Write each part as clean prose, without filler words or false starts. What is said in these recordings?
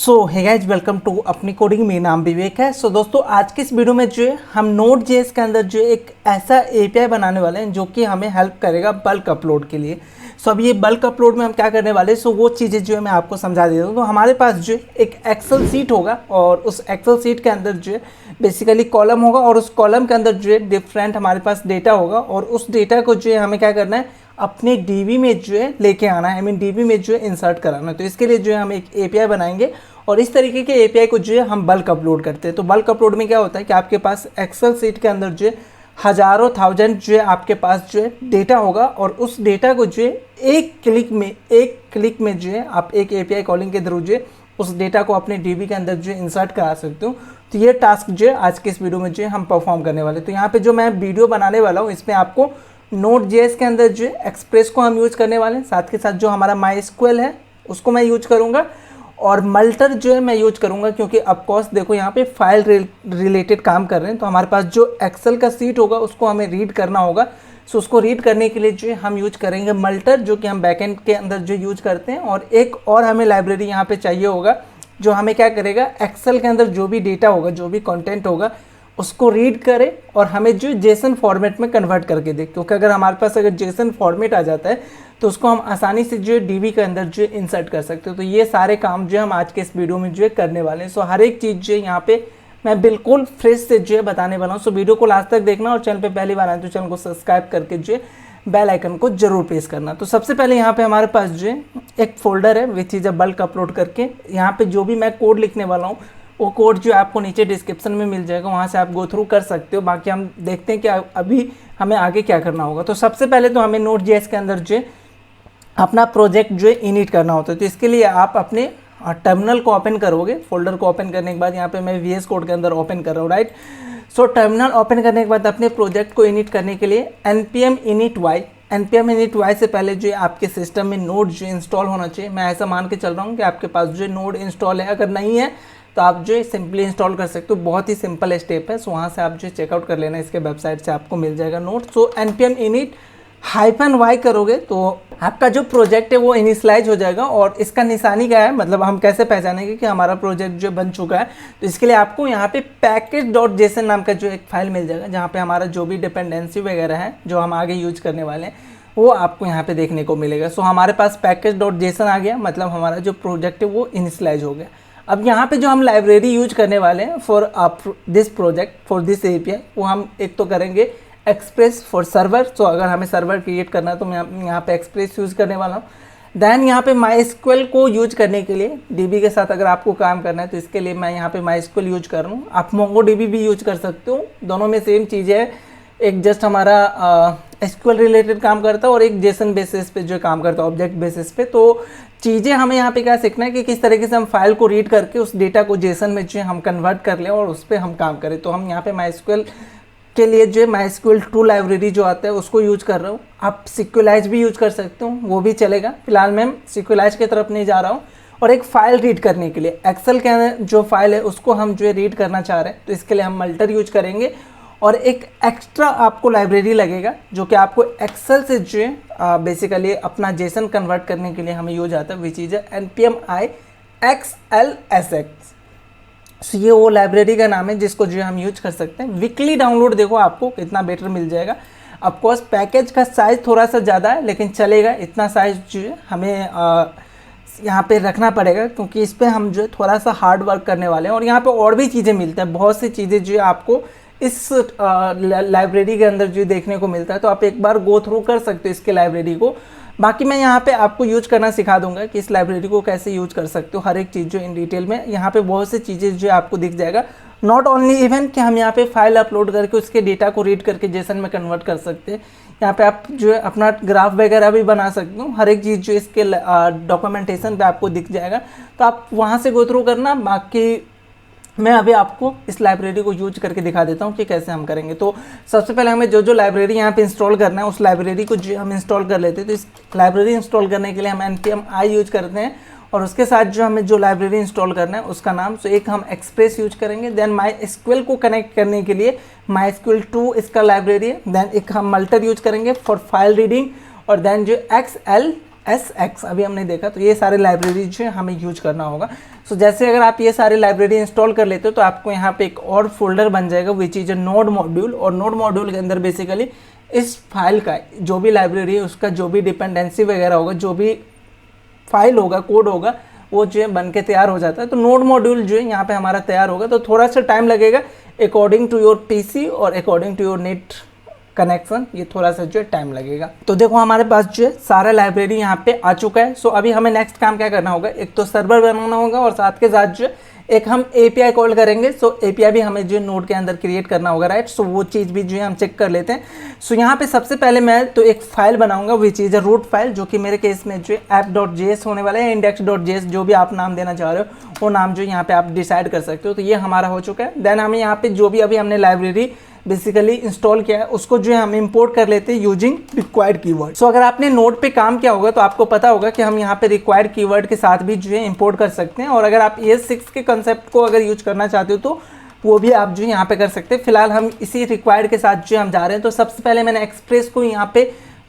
So hey guys welcome to अपनी coding. मेरा नाम विवेक है। सो दोस्तों आज के इस वीडियो में जो है हम Node.js के अंदर जो एक ऐसा API बनाने वाले हैं जो कि हमें हेल्प करेगा बल्क अपलोड के लिए। सो अब ये बल्क अपलोड में हम क्या करने वाले हैं, सो वो चीज़ें जो है मैं आपको समझा देता हूँ। तो हमारे पास जो है एक एक्सेल सीट होगा और उस एक्सेल सीट के अंदर जो है बेसिकली कॉलम होगा और उस कॉलम के अंदर जो है डिफरेंट हमारे पास डेटा होगा और उस डेटा को जो है हमें क्या करना है, अपने DB में जो है लेके आना है, DB में जो है इंसर्ट कराना है। तो इसके लिए जो है हम एक API बनाएंगे और इस तरीके के API को जो है हम बल्क अपलोड करते हैं। तो बल्क अपलोड में क्या होता है कि आपके पास एक्सेल सीट के अंदर जो है हज़ारों थाउजेंड जो है आपके पास जो है डेटा होगा और उस डेटा को जो है एक क्लिक में जो है आप एक API कॉलिंग के थ्रू जो है उस डेटा को अपने DB के अंदर जो है इंसर्ट करा सकते हो। तो ये टास्क जो है आज के इस वीडियो में जो है हम परफॉर्म करने वाले। तो यहाँ पे जो मैं वीडियो बनाने वाला हूँ इसमें आपको Node.js के अंदर जो है एक्सप्रेस को हम यूज करने वाले हैं, साथ के साथ जो हमारा MySQL है उसको मैं यूज करूँगा और मल्टर जो है मैं यूज करूँगा, क्योंकि ऑफकोर्स देखो यहाँ पे फाइल रिलेटेड काम कर रहे हैं। तो हमारे पास जो एक्सेल का सीट होगा उसको हमें रीड करना होगा। सो उसको रीड करने के लिए जो है हम यूज करेंगे मल्टर, जो कि हम बैकएंड के अंदर जो यूज करते हैं। और एक और हमें लाइब्रेरी यहाँ पे चाहिए होगा जो हमें क्या करेगा, एक्सेल के अंदर जो भी डेटा होगा, जो भी कंटेंट होगा उसको रीड करे और हमें जो जेसन फॉर्मेट में कन्वर्ट करके दे। क्योंकि अगर हमारे पास अगर जेसन फॉर्मेट आ जाता है तो उसको हम आसानी से जो है DB के अंदर जो है इंसर्ट कर सकते हो। तो ये सारे काम जो है हम आज के इस वीडियो में जो है करने वाले हैं। सो हर एक चीज़ जो है यहाँ पे मैं बिल्कुल फ्रेश से जो है बताने वाला हूँ। सो वीडियो को लास्ट तक देखना और चैनल पे पहली बार आए तो चैनल को सब्सक्राइब करके जो है बेल आइकन को जरूर प्रेस करना। तो सबसे पहले यहाँ पे हमारे पास जो है एक फोल्डर है विच इज़ अ बल्क अपलोड करके। यहाँ पे जो भी मैं कोड लिखने वाला हूँ वो कोड जो आपको नीचे डिस्क्रिप्शन में मिल जाएगा, वहाँ से आप गो थ्रू कर सकते हो। बाकी हम देखते हैं कि अभी हमें आगे क्या करना होगा। तो सबसे पहले तो हमें Node.js के अंदर जो है अपना प्रोजेक्ट जो है इनिट करना होता है। तो इसके लिए आप अपने टर्मिनल को ओपन करोगे। फोल्डर को ओपन करने के बाद यहाँ पे मैं VS कोड के अंदर ओपन कर रहा हूँ, राइट। सो टर्मिनल ओपन करने के बाद अपने प्रोजेक्ट को इनिट करने के लिए npm init y से पहले जो है आपके सिस्टम में नोड जो इंस्टॉल होना चाहिए। मैं ऐसा मान के चल रहा हूँ कि आपके पास जो नोड इंस्टॉल है। अगर नहीं है तो आप जो है सिंपली इंस्टॉल कर सकते हो, बहुत ही सिंपल स्टेप है। सो वहाँ से आप जो चेकआउट कर लेना, इसके वेबसाइट से आपको मिल जाएगा नोड। सो npm init-y करोगे तो आपका जो प्रोजेक्ट है वो इनिशियलाइज हो जाएगा। और इसका निशानी क्या है, मतलब हम कैसे पहचानेंगे कि हमारा प्रोजेक्ट जो बन चुका है। तो इसके लिए आपको यहाँ पे package.json नाम का जो एक फाइल मिल जाएगा, जहाँ पे हमारा जो भी डिपेंडेंसी वगैरह है जो हम आगे यूज करने वाले हैं वो आपको यहाँ पे देखने को मिलेगा। सो हमारे पास package.json आ गया, मतलब हमारा जो प्रोजेक्ट है वो इनिशियलाइज हो गया। अब यहाँ पे जो हम लाइब्रेरी यूज करने वाले हैं for this project for this API, वो हम एक तो करेंगे एक्सप्रेस फॉर सर्वर। तो अगर हमें सर्वर क्रिएट करना है तो मैं यहाँ पे एक्सप्रेस यूज़ करने वाला हूँ। देन यहाँ पे MySQL को यूज करने के लिए DB के साथ अगर आपको काम करना है तो इसके लिए मैं यहाँ पे MySQL यूज कर रहा हूँ। आप MongoDB भी यूज कर सकते हो, दोनों में सेम चीज़ है। एक जस्ट हमारा SQL रिलेटेड काम करता है और एक जेसन बेसिस पे जो काम करता है, ऑब्जेक्ट बेसिस पे। तो चीज़ें हमें यहाँ पे क्या सीखना है कि किस तरीके से हम फाइल को रीड करके उस डेटा को जेसन में जो हम कन्वर्ट कर लें और उस पर हम काम करें। तो हम यहाँ पे MySQL के लिए जो है MySQL 2 लाइब्रेरी जो आता है उसको यूज कर रहा हूँ। आप SQLite भी यूज कर सकते हो, वो भी चलेगा। फिलहाल मैं SQLite की तरफ नहीं जा रहा हूँ। और एक फ़ाइल रीड करने के लिए एक्सेल के अंदर जो फाइल है उसको हम जो है रीड करना चाह रहे हैं, तो इसके लिए हम मल्टर यूज करेंगे। और एक एक्स्ट्रा आपको लाइब्रेरी लगेगा जो कि आपको एक्सेल से जो है बेसिकली अपना जेसन कन्वर्ट करने के लिए हमें यूज आता है, विच इज़ npm i-xlsx। सो ये वो लाइब्रेरी का नाम है जिसको जो है हम यूज कर सकते हैं। वीकली डाउनलोड देखो आपको कितना बेटर मिल जाएगा। ऑफकोर्स पैकेज का साइज़ थोड़ा सा ज़्यादा है लेकिन चलेगा, इतना साइज़ जो है हमें यहाँ पे रखना पड़ेगा क्योंकि इस पर हम जो है थोड़ा सा हार्ड वर्क करने वाले हैं। और यहाँ पे और भी चीज़ें मिलती हैं, बहुत सी चीज़ें जो है आपको इस लाइब्रेरी के अंदर जो देखने को मिलता है। तो आप एक बार गो थ्रू कर सकते हो इसके लाइब्रेरी को। बाकी मैं यहाँ पे आपको यूज करना सिखा दूंगा कि इस लाइब्रेरी को कैसे यूज कर सकते हो, हर एक चीज़ जो इन डिटेल में। यहाँ पे बहुत सी चीज़ें जो आपको दिख जाएगा। नॉट ओनली इवन कि हम यहाँ पे फाइल अपलोड करके उसके डेटा को रीड करके जेसन में कन्वर्ट कर सकते हैं, यहाँ पे आप जो है अपना ग्राफ वगैरह भी बना सकते हो। हर एक चीज़ जो इसके डॉक्यूमेंटेशन पे आपको दिख जाएगा, तो आप वहाँ से गो थ्रू करना। बाकी मैं अभी आपको इस लाइब्रेरी को यूज करके दिखा देता हूँ कि कैसे हम करेंगे। तो सबसे पहले हमें जो लाइब्रेरी यहाँ पे इंस्टॉल करना है उस लाइब्रेरी को जो हम इंस्टॉल कर लेते हैं। तो इस लाइब्रेरी इंस्टॉल करने के लिए हम npm i यूज करते हैं और उसके साथ जो हमें जो लाइब्रेरी इंस्टॉल करना है उसका नाम, सो एक हम एक्सप्रेस यूज करेंगे। देन MySQL को कनेक्ट करने के लिए MySQL 2 इसका लाइब्रेरी है। देन एक हम मल्टर यूज करेंगे फॉर फाइल रीडिंग और देन जो SX अभी हमने देखा, तो ये सारे लाइब्रेरी जो है हमें यूज करना होगा। सो जैसे अगर आप ये सारे लाइब्रेरी इंस्टॉल कर लेते हो तो आपको यहाँ पे एक और फोल्डर बन जाएगा विच इज नोड मॉड्यूल, और नोड मॉड्यूल के अंदर बेसिकली इस फाइल का जो भी लाइब्रेरी है उसका जो भी डिपेंडेंसी वगैरह होगा, जो भी फाइल होगा, कोड होगा, वो जो है बन के तैयार हो जाता है। तो नोड मॉड्यूल जो है यहाँ पे हमारा तैयार होगा, तो थोड़ा सा टाइम लगेगा अकॉर्डिंग टू योर पीसी और according to your net connection, ये थोड़ा सा जो है टाइम लगेगा। तो देखो हमारे पास जो है सारा लाइब्रेरी यहाँ पे आ चुका है। सो अभी हमें नेक्स्ट काम क्या करना होगा, एक तो सर्वर बनाना होगा और साथ के साथ जो है एक हम API कॉल करेंगे। सो API भी हमें जो नोड के अंदर क्रिएट करना होगा, राइट। सो वो चीज़ भी जो है हम चेक कर लेते हैं। सो यहाँ पे सबसे पहले मैं तो एक फाइल बनाऊंगा which is a root file, जो कि मेरे केस में जो है app.js होने वाला है, index.js, जो भी आप नाम देना चाह रहे हो वो नाम जो यहाँ पे आप डिसाइड कर सकते हो। तो ये हमारा हो चुका है। देन हमें यहाँ पे जो भी अभी हमने लाइब्रेरी बेसिकली इंस्टॉल किया है उसको जो है हम इंपोर्ट कर लेते हैं यूजिंग रिक्वायर्ड कीवर्ड। सो अगर आपने नोड पे काम किया होगा तो आपको पता होगा कि हम यहाँ पे रिक्वायर्ड कीवर्ड के साथ भी जो है इंपोर्ट कर सकते हैं, और अगर आप ES6 के कंसेप्ट को अगर यूज करना चाहते हो तो वो भी आप जो है यहाँ पे कर सकते हैं। फिलहाल हम इसी रिक्वायर्ड के साथ जो हम जा रहे हैं। तो सबसे पहले मैंने एक्सप्रेस को यहाँ पे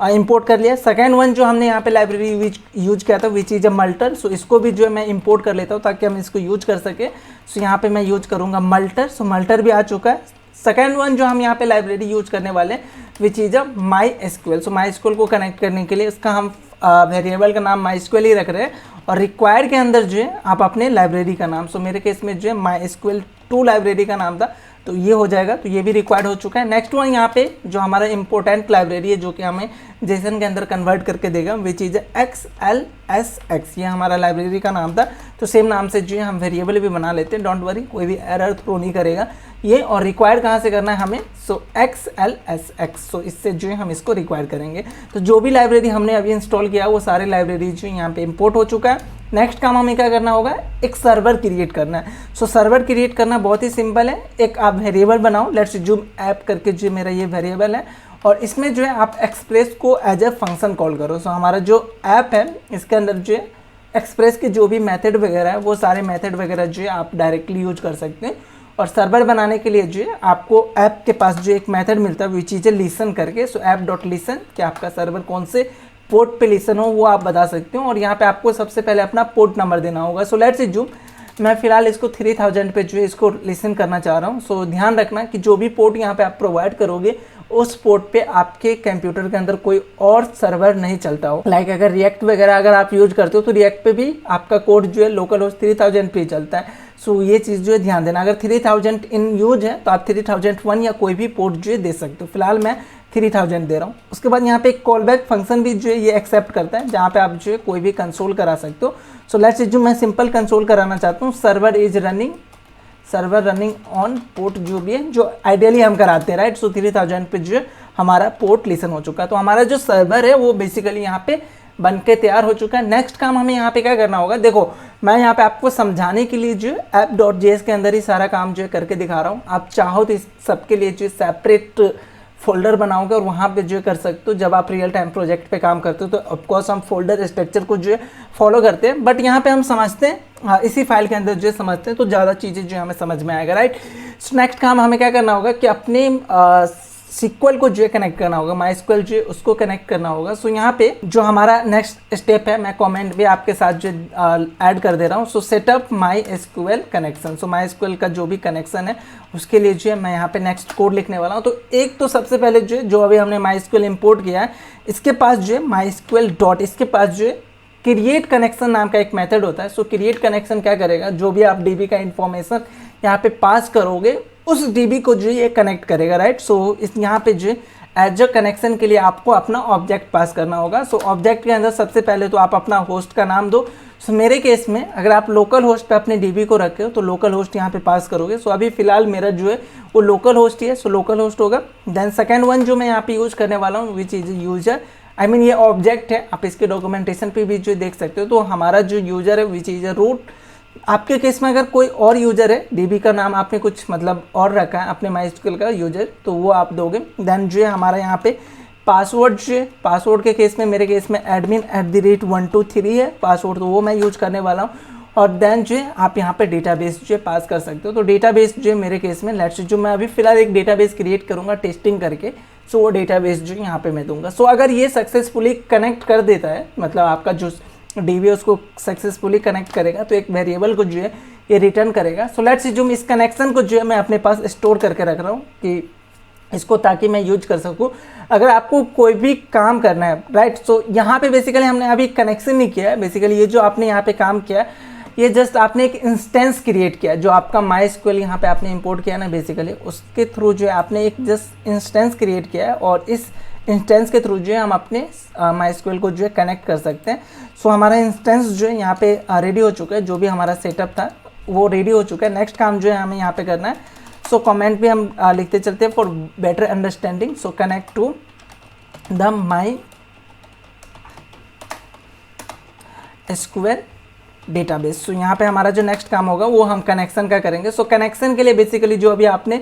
इंपोर्ट कर लिया। सेकंड वन जो हमने यहाँ पे लाइब्रेरी यूज किया था विच इज़ अ मल्टर, सो इसको भी जो है मैं इंपोर्ट कर लेता हूँ ताकि हम इसको यूज कर सके। सो यहाँ पे मैं यूज करूँगा मल्टर। सो मल्टर भी आ चुका है। सेकेंड वन जो हम यहाँ पे लाइब्रेरी यूज करने वाले हैं which is a MySQL। So MySQL को कनेक्ट करने के लिए इसका हम वेरिएबल का नाम MySQL ही रख रहे हैं, और रिक्वायर्ड के अंदर जो है आप अपने लाइब्रेरी का नाम, सो मेरे केस में जो है MySQL 2 लाइब्रेरी का नाम था, तो ये हो जाएगा। तो ये भी रिक्वायर्ड हो चुका है। नेक्स्ट वन यहाँ पे जो हमारा इंपॉर्टेंट लाइब्रेरी है जो कि हमें जेसन के अंदर कन्वर्ट करके देगा विच इज XLSX, ये हमारा लाइब्रेरी का नाम था। तो सेम नाम से जो है हम वेरिएबल भी बना लेते हैं, डोंट वरी, कोई भी एरर थ्रो नहीं करेगा ये। और रिक्वायर्ड कहाँ से करना है हमें, सो XLSX, सो इससे जो है हम इसको रिक्वायर करेंगे। तो जो भी लाइब्रेरी हमने अभी इंस्टॉल किया वो सारे लाइब्रेरी जो यहाँ पे इंपोर्ट हो चुका है। नेक्स्ट काम हमें क्या करना होगा, एक सर्वर क्रिएट करना है। सो सर्वर क्रिएट करना बहुत ही सिंपल है। एक आप वेरिएबल बनाओ, लेट्स जूम ऐप करके जो मेरा ये वेरिएबल है, और इसमें जो है आप एक्सप्रेस को एज ए फंक्शन कॉल करो। सो हमारा जो ऐप है इसके अंदर जो है एक्सप्रेस के जो भी मेथड वगैरह है वो सारे मेथड वगैरह जो है आप डायरेक्टली यूज कर सकते हैं। और सर्वर बनाने के लिए जो है आपको ऐप के पास जो एक मेथड मिलता है विच इज लिसन करके। सो app.listen, कि आपका सर्वर कौन से पोर्ट पे लिसन हो वो आप बता सकते हो, और यहाँ पे आपको सबसे पहले अपना पोर्ट नंबर देना होगा। सो लेट्स जूम, मैं फिलहाल इसको 3000 पे जो है इसको लिसन करना चाह रहा हूँ। सो ध्यान रखना कि जो भी पोर्ट यहाँ पे आप प्रोवाइड करोगे उस पोर्ट पे आपके कंप्यूटर के अंदर कोई और सर्वर नहीं चलता हो। लाइक अगर रिएक्ट वगैरह अगर आप यूज करते हो तो रिएक्ट पे भी आपका कोड जो है लोकल होस्ट 3000 पे चलता है। सो ये चीज़ जो है ध्यान देना। अगर 3000 इन यूज है तो आप 3001 या कोई भी पोर्ट जो है दे सकते हो। फिलहाल मैं 3000 दे रहा हूँ। उसके बाद यहाँ पे एक कॉल बैक फंक्शन भी जो है ये एक्सेप्ट करता है, जहाँ पे आप जो है कोई भी कंसोल करा सकते हो। सो लेट्स जो मैं सिंपल कंसोल कराना चाहता हूँ, सर्वर रनिंग ऑन पोर्ट जो भी है जो आइडियली हम कराते हैं, राइट। सो 3000 पे जो है हमारा पोर्ट लिसन हो चुका है। तो हमारा जो सर्वर है वो बेसिकली यहाँ पे बन के तैयार हो चुका है। नेक्स्ट काम हमें यहाँ पे क्या करना होगा, देखो मैं यहाँ पे आपको समझाने के लिए जो app.js के अंदर ही सारा काम जो है करके दिखा रहा हूँ। आप चाहो तो इस सबके लिए जो सेपरेट फोल्डर बनाओगे और वहाँ पे जो कर सकते हो। जब आप रियल टाइम प्रोजेक्ट पे काम करते हो तो ऑफकोर्स हम फोल्डर स्ट्रक्चर को जो है फॉलो करते हैं, बट यहाँ पे हम समझते हैं इसी फाइल के अंदर जो समझते हैं तो ज़्यादा चीज़ें जो हमें समझ में आएगा, राइट। सो नेक्स्ट काम हमें क्या करना होगा कि अपने SQL को जो है कनेक्ट करना होगा, MySQL जो है उसको कनेक्ट करना होगा। सो यहाँ पे जो हमारा नेक्स्ट स्टेप है, मैं कमेंट भी आपके साथ जो ऐड कर दे रहा हूँ। सो सेटअप MySQL कनेक्शन। सो MySQL का जो भी कनेक्शन है उसके लिए जो है मैं यहाँ पे नेक्स्ट कोड लिखने वाला हूँ। तो एक तो सबसे पहले जो है जो अभी हमने MySQL इंपोर्ट किया है इसके पास जो है MySQL डॉट, इसके पास जो है क्रिएट कनेक्शन नाम का एक मेथड होता है। सो क्रिएट कनेक्शन क्या करेगा, जो भी आप DB का इंफॉर्मेशन यहाँ पे पास करोगे उस DB को जो ये कनेक्ट करेगा, राइट। सो इस यहाँ पे जो एज अ कनेक्शन के लिए आपको अपना ऑब्जेक्ट पास करना होगा। सो ऑब्जेक्ट के अंदर सबसे पहले तो आप अपना होस्ट का नाम दो। सो मेरे केस में अगर आप लोकल होस्ट पे अपने DB को रखे हो तो लोकल होस्ट यहाँ पे पास करोगे। सो अभी फिलहाल मेरा जो है वो लोकल होस्ट ही है, सो लोकल होस्ट होगा। देन सेकेंड वन जो मैं यहाँ पे यूज करने वाला हूँ which is user, I mean ये ऑब्जेक्ट है, आप इसके डॉक्यूमेंटेशन पे भी जो देख सकते हो। तो हमारा जो यूजर है विच इज रूट। आपके केस में अगर कोई और यूजर है, DB का नाम आपने कुछ मतलब और रखा है अपने MySQL का यूजर, तो वो आप दोगे। देन जो है हमारा यहाँ पे पासवर्ड जो है, पासवर्ड के केस में मेरे केस में admin@123 है पासवर्ड, तो वो मैं यूज करने वाला हूँ। और देन जो है आप यहाँ पे डेटाबेस जो है पास कर सकते हो। तो डेटाबेस जो है मेरे केस में लेट्स जो मैं अभी फिलहाल एक डेटाबेस क्रिएट करूँगा टेस्टिंग करके। सो वो डेटाबेस जो यहाँ पे मैं दूंगा। सो अगर ये सक्सेसफुली कनेक्ट कर देता है, मतलब आपका जो डीबी उसको सक्सेसफुली कनेक्ट करेगा, तो एक वेरिएबल को जो है ये रिटर्न करेगा। सो लेट्स अज्यूम इस कनेक्शन को जो है मैं अपने पास स्टोर करके रख रहा हूँ कि इसको, ताकि मैं यूज कर सकूँ अगर आपको कोई भी काम करना है, राइट। सो यहाँ पे बेसिकली हमने अभी कनेक्शन नहीं किया है, बेसिकली ये जो आपने यहाँ पे काम किया ये जस्ट आपने एक इंस्टेंस क्रिएट किया, जो आपका MySQL यहाँ पे आपने इंपोर्ट किया ना, बेसिकली उसके थ्रू जो है आपने एक जस्ट इंस्टेंस क्रिएट किया है, और इस इंस्टेंस के थ्रू जो है हम अपने MySQL को जो है कनेक्ट कर सकते हैं। सो हमारा इंस्टेंस जो है यहाँ पे रेडी हो चुका है, जो भी हमारा सेटअप था वो रेडी हो चुका है। नेक्स्ट काम जो है हमें यहाँ पे करना है, सो कमेंट भी हम लिखते चलते हैं for better understanding. So connect to the MySQL database. So यहाँ पे हमारा जो नेक्स्ट काम होगा वो हम कनेक्शन का करेंगे। सो कनेक्शन के लिए बेसिकली जो अभी आपने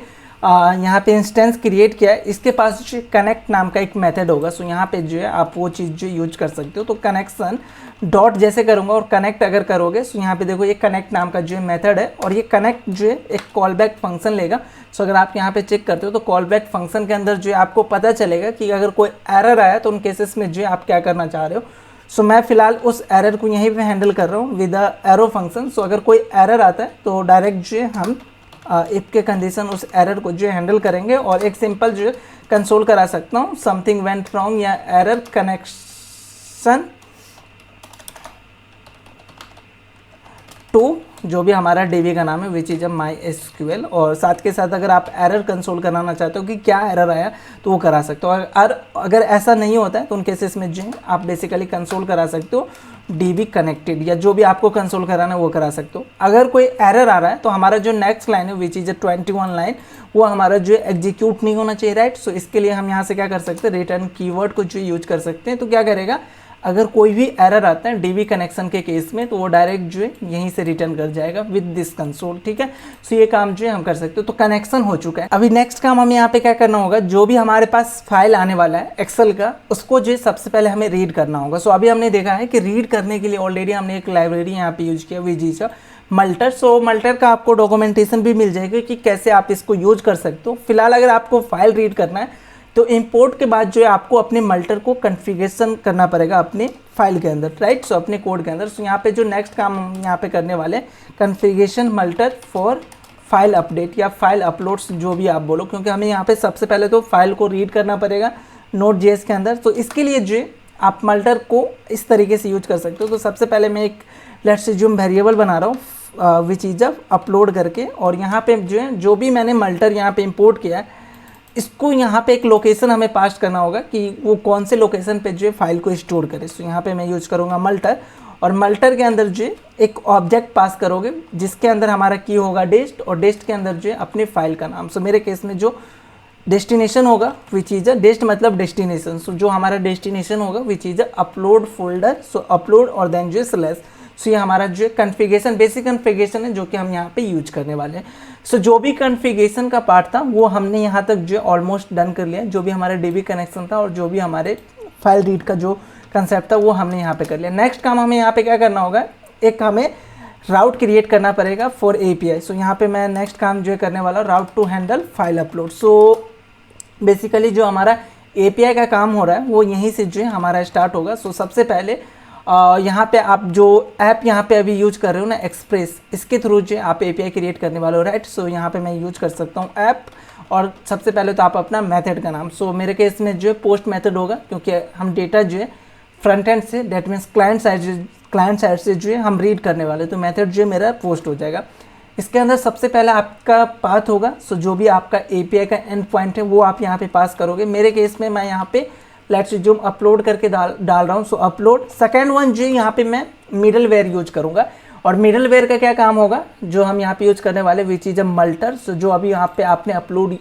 यहाँ पे इंस्टेंस क्रिएट किया है, इसके पास जो कनेक्ट नाम का एक मेथड होगा। सो यहाँ पे जो है आप वो चीज़ जो यूज कर सकते हो। तो कनेक्शन डॉट जैसे करूँगा और कनेक्ट अगर करोगे, सो यहाँ पे देखो ये कनेक्ट नाम का जो है मेथड है, और ये कनेक्ट जो है एक कॉल बैक फंक्शन लेगा। सो अगर आप यहाँ पे चेक करते हो तो कॉल बैक फंक्शन के अंदर जो है आपको पता चलेगा कि अगर कोई एरर आया तो उन केसेस में जो है आप क्या करना चाह रहे हो। सो मैं फिलहाल उस एरर को यहीं पे हैंडल कर रहा हूँ विद एरो फंक्शन। सो अगर कोई एरर आता है तो डायरेक्ट जो है हम इफ के कंडीशन उस एरर को जो है हैंडल करेंगे, और एक सिंपल जो है कंसोल करा सकता हूँ समथिंग वेंट रॉन्ग या एरर कनेक्शन टू जो भी हमारा डीबी का नाम है विच इज MySQL। और साथ के साथ अगर आप एरर कंसोल कराना चाहते हो कि क्या एरर आया तो वो करा सकते हो। और अगर ऐसा नहीं होता है तो उन केसेस में जो है आप बेसिकली कंसोल करा सकते हो डीबी कनेक्टेड, या जो भी आपको कंसोल कराना है वो करा सकते हो। अगर कोई एरर आ रहा है तो हमारा जो नेक्स्ट लाइन है विच इज 21 लाइन, वो हमारा जो है एग्जीक्यूट नहीं होना चाहिए, राइट। सो इसके लिए हम यहाँ से क्या कर सकते हैं, रिटर्न कीवर्ड को जो यूज कर सकते हैं। तो क्या करेगा, अगर कोई भी एरर आता है डीबी कनेक्शन के केस में तो वो डायरेक्ट जो है यहीं से रिटर्न कर जाएगा विद दिस कंसोल, ठीक है। सो ये काम जो है हम कर सकते हो। तो कनेक्शन हो चुका है। अभी नेक्स्ट काम हमें यहाँ पे क्या करना होगा, जो भी हमारे पास फाइल आने वाला है एक्सेल का, उसको जो है सबसे पहले हमें रीड करना होगा। सो अभी हमने देखा है कि रीड करने के लिए ऑलरेडी हमने एक लाइब्रेरी यहाँ पे यूज किया विजीजा मल्टर। सो मल्टर का आपको डॉक्यूमेंटेशन भी मिल जाएगा कि कैसे आप इसको यूज कर सकते हो। फिलहाल अगर आपको फाइल रीड करना है तो इंपोर्ट के बाद जो है आपको अपने मल्टर को कॉन्फ़िगरेशन करना पड़ेगा अपने फाइल के अंदर, राइट। सो अपने कोड के अंदर। सो यहाँ पे जो नेक्स्ट काम हम यहाँ पे करने वाले हैं, कॉन्फ़िगरेशन मल्टर फॉर फाइल अपडेट या फाइल अपलोड्स, जो भी आप बोलो, क्योंकि हमें यहाँ पे सबसे पहले तो फाइल को रीड करना पड़ेगा Node.js के अंदर। तो इसके लिए जो है आप मल्टर को इस तरीके से यूज कर सकते हो। तो सबसे पहले मैं एक लेट्स अज्यूम वेरिएबल बना रहा हूँ विच इज अपलोड करके, और यहाँ पे जो है जो भी मैंने मल्टर यहाँ पे इंपोर्ट किया है इसको यहाँ पे एक लोकेशन हमें पास करना होगा कि वो कौन से लोकेशन पे जो है फाइल को स्टोर करे। सो यहाँ पे मैं यूज करूँगा मल्टर, और मल्टर के अंदर जो है एक ऑब्जेक्ट पास करोगे जिसके अंदर हमारा की होगा डेस्ट, और डेस्ट के अंदर जो है अपने फाइल का नाम। सो मेरे केस में जो डेस्टिनेशन होगा विच इज डेस्ट मतलब डेस्टिनेशन। सो जो हमारा डेस्टिनेशन होगा which is upload folder. So upload और देन जो है स्लैश। सो ये हमारा जो है कॉन्फ़िगरेशन, बेसिक कॉन्फ़िगरेशन है जो कि हम यहाँ पे यूज करने वाले हैं। सो जो भी कॉन्फ़िगरेशन का पार्ट था वो हमने यहाँ तक जो है ऑलमोस्ट डन कर लिया। जो भी हमारा डीबी कनेक्शन था और जो भी हमारे फाइल रीड का जो कंसेप्ट था वो हमने यहाँ पे कर लिया। नेक्स्ट काम हमें यहाँ पे क्या करना होगा, एक हमें राउट क्रिएट करना पड़ेगा फॉर API। सो यहाँ पे मैं नेक्स्ट काम जो है करने वाला हूँ, route to handle file upload. So basically जो हमारा API का काम हो रहा है वो यहीं से जो है हमारा स्टार्ट होगा। सो सबसे पहले यहाँ पे आप जो ऐप यहाँ पे अभी यूज कर रहे हो ना एक्सप्रेस, इसके थ्रू जो आप API क्रिएट करने वाले हो, राइट। सो यहाँ पे मैं यूज कर सकता हूँ ऐप, और सबसे पहले तो आप अपना मेथड का नाम, सो मेरे केस में जो है पोस्ट मेथड होगा, क्योंकि हम डेटा जो है फ्रंट एंड से, डेट मीन्स क्लाइंट साइड से जो है हम रीड करने वाले, तो मेथड जो है मेरा पोस्ट हो जाएगा। इसके अंदर सबसे पहले आपका पाथ होगा। सो जो भी आपका API का एंड पॉइंट है वो आप यहाँ पे पास करोगे। मेरे केस में मैं यहाँ पे लेट्स जो अपलोड करके डाल रहा हूँ। सो अपलोड। सेकेंड वन जो यहाँ पे मैं मिडल वेयर यूज करूँगा, और मिडल वेयर का क्या काम होगा जो हम यहाँ पे यूज करने वाले विच इज मल्टर। सो जो अभी यहाँ पे आपने अपलोड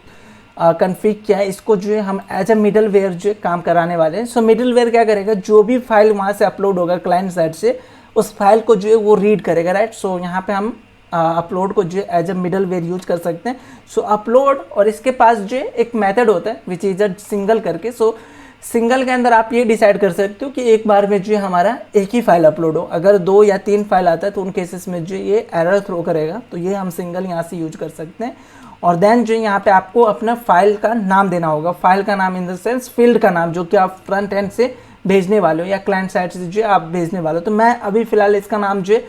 कन्फिग किया है इसको जो है हम एज अ मिडल वेयर जो है काम कराने वाले हैं। सो मिडल वेयर क्या करेगा, जो भी फाइल वहाँ से अपलोड होगा क्लाइंट साइड से, उस फाइल को जो है वो रीड करेगा, राइट। सो यहाँ पे हम अपलोड को जो है as a middleware use कर सकते हैं। सो अपलोड, और इसके पास जो है एक मेथड होता है विच इज अ सिंगल करके। सो सिंगल के अंदर आप ये डिसाइड कर सकते हो कि एक बार में जो है हमारा एक ही फाइल अपलोड हो। अगर 2 या 3 फाइल आता है तो उन केसेस में जो ये एरर थ्रो करेगा, तो ये हम सिंगल यहाँ से यूज कर सकते हैं। और देन जो यहाँ पे आपको अपना फाइल का नाम देना होगा। फाइल का नाम इन द सेंस फील्ड का नाम जो कि आप फ्रंट एंड से भेजने वाले हो या क्लाइंट साइड से जो आप भेजने वाले हो। तो मैं अभी फ़िलहाल इसका नाम जो है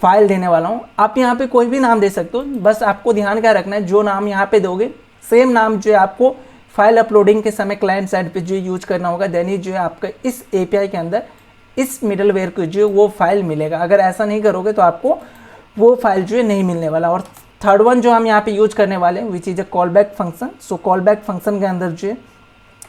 फाइल देने वाला हूँ। आप यहाँ पे कोई भी नाम दे सकते हो, बस आपको ध्यान क्या रखना है, जो नाम यहाँ पे दोगे सेम नाम जो है आपको फाइल अपलोडिंग के समय क्लाइंट साइड पे जो यूज करना होगा। देन ही जो है आपका इस एपीआई के अंदर इस मिडलवेयर को जो वो फाइल मिलेगा। अगर ऐसा नहीं करोगे तो आपको वो फाइल जो है नहीं मिलने वाला। और थर्ड वन जो हम यहाँ पे यूज करने वाले हैं विच is a call back function. So call back function के अंदर जो है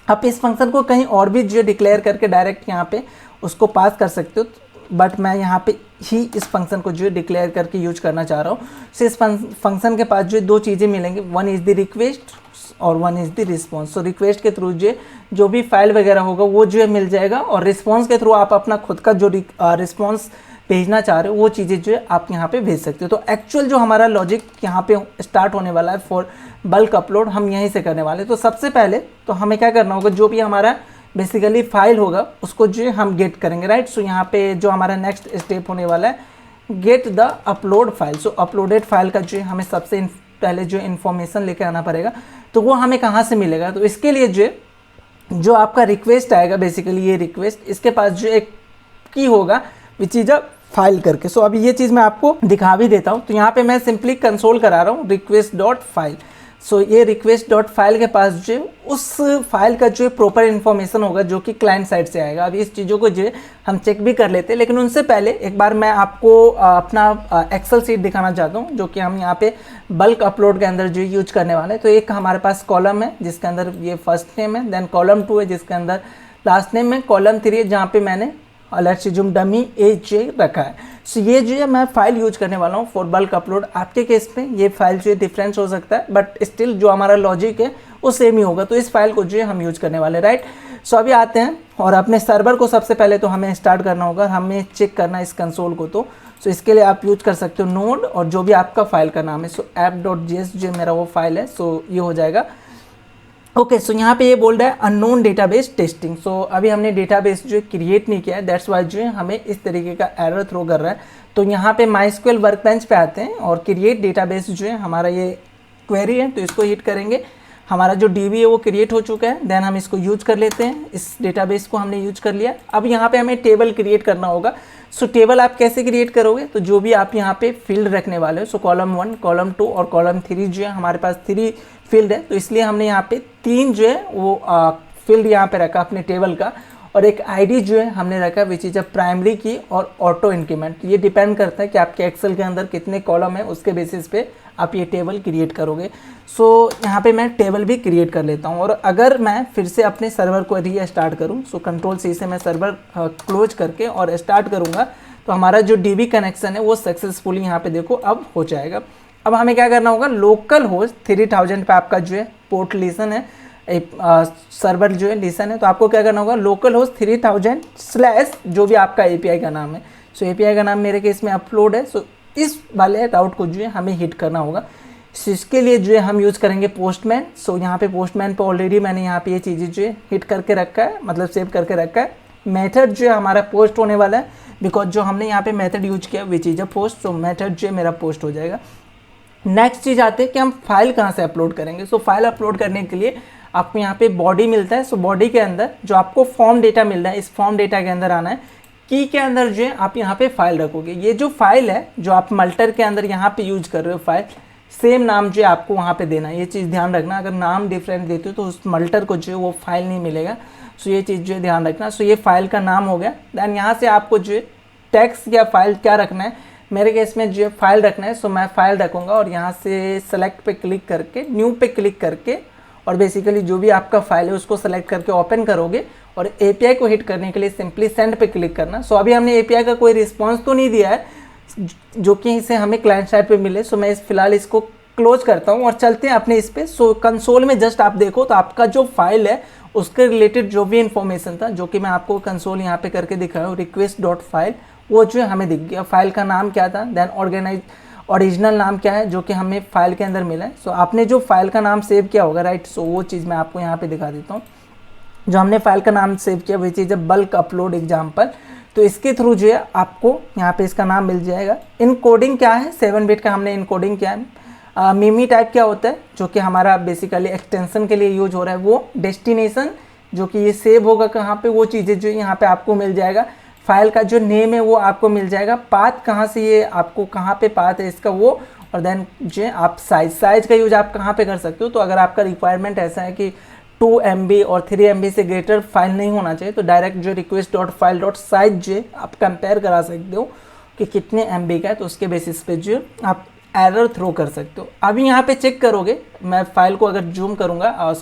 आप इस फंक्शन को कहीं और भी जो डिक्लेयर करके डायरेक्ट यहाँ पे उसको पास कर सकते हो, बट मैं यहाँ पे ही इस फंक्शन को जो है डिक्लेयर करके यूज करना चाह रहा हूँ। सो इस फंक्शन के पास जो दो चीज़ें मिलेंगी, वन इज़ द रिक्वेस्ट और one is the response. So request के थ्रू जो भी फाइल वगैरह होगा वो जो है मिल जाएगा, और रिस्पॉन्स के थ्रू आप अपना खुद का जो रिस्पॉन्स भेजना चाह रहे हो वो चीज़ें जो है आप यहाँ पे भेज सकते हो। तो एक्चुअल जो हमारा लॉजिक यहाँ पे स्टार्ट होने वाला है फॉर बल्क अपलोड हम यहीं से करने वाले हैं। तो सबसे पहले तो हमें क्या करना होगा, जो भी हमारा बेसिकली फाइल होगा उसको जो है हम गेट करेंगे, राइट। सो यहाँ पे जो हमारा नेक्स्ट स्टेप होने वाला है get the upload file. So uploaded file का जो है हमें सबसे पहले जो इन्फॉर्मेशन लेके आना पड़ेगा। तो वो हमें कहाँ से मिलेगा, तो इसके लिए जो आपका रिक्वेस्ट आएगा, बेसिकली ये रिक्वेस्ट, इसके पास जो एक की होगा विच इज अ फाइल करके। सो अभी ये चीज़ मैं आपको दिखा भी देता हूँ। तो यहाँ पे मैं सिंपली कंसोल करा रहा हूँ रिक्वेस्ट डॉट फाइल। सो ये रिक्वेस्ट डॉट फाइल के पास जो उस फाइल का जो प्रॉपर इन्फॉर्मेशन होगा जो कि क्लाइंट साइड से आएगा। अभी इस चीज़ों को जो हम चेक भी कर लेते हैं, लेकिन उनसे पहले एक बार मैं आपको अपना एक्सेल सीट दिखाना चाहता हूँ जो कि हम यहाँ पे बल्क अपलोड के अंदर जो यूज करने वाले हैं। तो एक हमारे पास कॉलम है जिसके अंदर ये फर्स्ट नेम है, देन कॉलम 2 है जिसके अंदर लास्ट नेम है, कॉलम 3 है जहाँ पे मैंने लेट्स अज्यूम डमी एज रखा है। सो ये जो है मैं फाइल यूज करने वाला हूँ फॉर बल्क अपलोड। आपके केस में ये फाइल जो है डिफरेंस हो सकता है, बट स्टिल जो हमारा लॉजिक है वो सेम ही होगा। तो इस फाइल को जो है हम यूज करने वाले, राइट। सो अभी आते हैं और अपने सर्वर को सबसे पहले तो हमें स्टार्ट करना होगा, हमें चेक करना है इस कंसोल को। तो इसके लिए आप यूज कर सकते हो नोड और जो भी आपका फाइल का नाम है। सो app.js जो मेरा वो फाइल है, सो ये हो जाएगा। ओके, सो यहाँ पे ये बोल रहा है अननोन डेटाबेस टेस्टिंग। सो अभी हमने डेटाबेस जो है क्रिएट नहीं किया है, दैट्स वाई जो है हमें इस तरीके का एरर थ्रो कर रहा है। तो यहाँ पे MySQL वर्कबेंच पे आते हैं और क्रिएट डेटाबेस जो है हमारा ये क्वेरी है, तो इसको हिट करेंगे। हमारा जो DB है वो क्रिएट हो चुका है, देन हम इसको यूज कर लेते हैं। इस डेटाबेस को हमने यूज कर लिया। अब यहाँ पे हमें टेबल क्रिएट करना होगा। सो टेबल आप कैसे क्रिएट करोगे, तो जो भी आप यहाँ पे फील्ड रखने वाले हो, सो कॉलम 1, कॉलम 2 और कॉलम 3 जो है हमारे पास 3 फील्ड है, तो इसलिए हमने यहाँ पे 3 जो है वो फील्ड यहाँ पे रखा अपने टेबल का, और एक आईडी जो है हमने रखा विच इज अ प्राइमरी की और ऑटो इंक्रीमेंट। ये डिपेंड करता है कि आपके एक्सेल के अंदर कितने कॉलम है, उसके बेसिस पे आप ये टेबल क्रिएट करोगे। सो यहाँ पे मैं टेबल भी क्रिएट कर लेता हूँ। और अगर मैं फिर से अपने सर्वर को रीस्टार्ट करूँ, सो Ctrl+C से मैं सर्वर क्लोज करके और स्टार्ट करूँगा, तो हमारा जो DB कनेक्शन है वो सक्सेसफुली यहाँ पे देखो अब हो जाएगा। अब हमें क्या करना होगा, लोकल होस्ट 3000 पे आपका जो है पोर्ट लिसन है, सर्वर जो है लिसन है, तो आपको क्या करना होगा, लोकल होस्ट 3000/ जो भी आपका API का नाम है। सो API का नाम मेरे केस में अपलोड है। सो इस वाले राउट को जो है हमें हिट करना होगा। सो इसके लिए जो है हम यूज़ करेंगे पोस्टमैन। सो यहाँ पे पोस्टमैन पे ऑलरेडी मैंने यहाँ पे ये चीज़ें जो है हिट करके रखा है, मतलब सेव करके रखा है। मेथड जो है हमारा पोस्ट होने वाला है, बिकॉज जो हमने यहाँ पे मेथड यूज किया विच is a post, so method जो है मेरा पोस्ट हो जाएगा। नेक्स्ट चीज़ आते हैं कि हम फाइल कहाँ से अपलोड करेंगे। सो फाइल अपलोड करने के लिए आपको यहाँ पे बॉडी मिलता है। सो बॉडी के अंदर जो आपको फॉर्म डेटा मिल रहा है, इस फॉर्म डेटा के अंदर आना है। की के अंदर जो है आप यहाँ पे फाइल रखोगे। ये जो फाइल है जो आप मल्टर के अंदर यहाँ पे यूज कर रहे हो फाइल, सेम नाम जो है आपको वहाँ पे देना है। ये चीज़ ध्यान रखना, अगर नाम डिफरेंट देते हो तो उस मल्टर को जो है वो फाइल नहीं मिलेगा। सो ये चीज़ जो है ध्यान रखना। सो ये फाइल का नाम हो गया। दैन यहाँ से आपको जो है टेक्स्ट या फाइल क्या रखना है, मेरे केस में जो है फाइल रखना है। सो मैं फाइल रखूँगा और यहाँ से सेलेक्ट पे क्लिक करके न्यू पे क्लिक करके और बेसिकली जो भी आपका फाइल है उसको सेलेक्ट करके ओपन करोगे और API को हिट करने के लिए सिंपली सेंड पे क्लिक करना। सो अभी हमने API का कोई रिस्पॉन्स तो नहीं दिया है जो कि इसे हमें क्लाइंट साइड पे मिले। सो मैं फिलहाल इसको क्लोज करता हूँ और चलते हैं अपने इस पे। सो कंसोल में जस्ट आप देखो तो आपका जो फाइल है उसके रिलेटेड जो भी इन्फॉर्मेशन था, जो कि मैं आपको कंसोल यहाँ पे करके दिखाया हूँ, request.file, वो जो है हमें दिख गया। फाइल का नाम क्या था, देन ओरिजिनल नाम क्या है जो कि हमें फाइल के अंदर मिला है। सो आपने जो फाइल का नाम सेव किया होगा, राइट, सो वो चीज़ मैं आपको यहाँ पे दिखा देता हूँ। जो हमने फाइल का नाम सेव किया वही चीज़ है बल्क अपलोड एग्जाम्पल। तो इसके थ्रू जो है आपको यहाँ पे इसका नाम मिल जाएगा। इनकोडिंग क्या है, 7 बिट का हमने इनकोडिंग किया है। मिमी टाइप क्या होता है, जो कि हमारा बेसिकली एक्सटेंशन के लिए यूज हो रहा है। वो डेस्टिनेशन जो कि ये सेव होगा कहाँ पे, वो चीज़ें जो यहाँ पे आपको मिल जाएगा। फाइल का जो नेम है वो आपको मिल जाएगा। पाथ कहाँ से, ये आपको कहाँ पे पाथ है इसका वो, और देन जो आप साइज का यूज आप कहाँ पे कर सकते हो। तो अगर आपका रिक्वायरमेंट ऐसा है कि 2 MB और 3 MB से ग्रेटर फाइल नहीं होना चाहिए, तो डायरेक्ट जो request.file.size जो आप कंपेयर करा सकते हो कि कितने MB का है, तो उसके बेसिस पे जो आप एरर थ्रो कर सकते हो। अभी यहाँ पे चेक करोगे, मैं फाइल को अगर जूम करूँगा